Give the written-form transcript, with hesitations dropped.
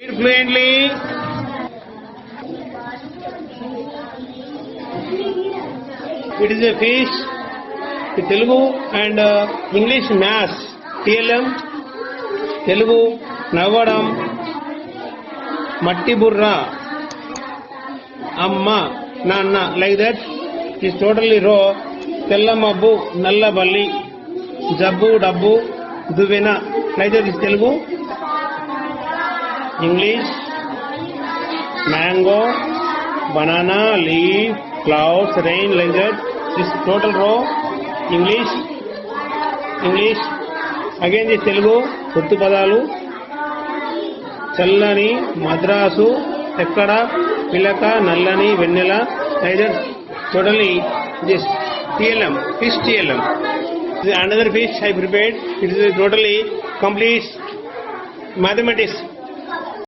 Read fluently. It is a fish. Telugu and English mass. TLM. Telugu Navadam. Matti burra. Amma. Nanna. Like that. It is totally raw. Tellamabbu. Nalla balli. Jabbu. Dabbu. Duvena. Like that is Telugu. English, mango, banana, leaf, clouds, rain, like that. This total row. English. Again this Telugu. Kuttu padalu. Challani, madrasu, ekkada, pilaka, nallani, vennela, like that. Totally this TLM, fish TLM. This is another fish I prepared. It is totally complete mathematics.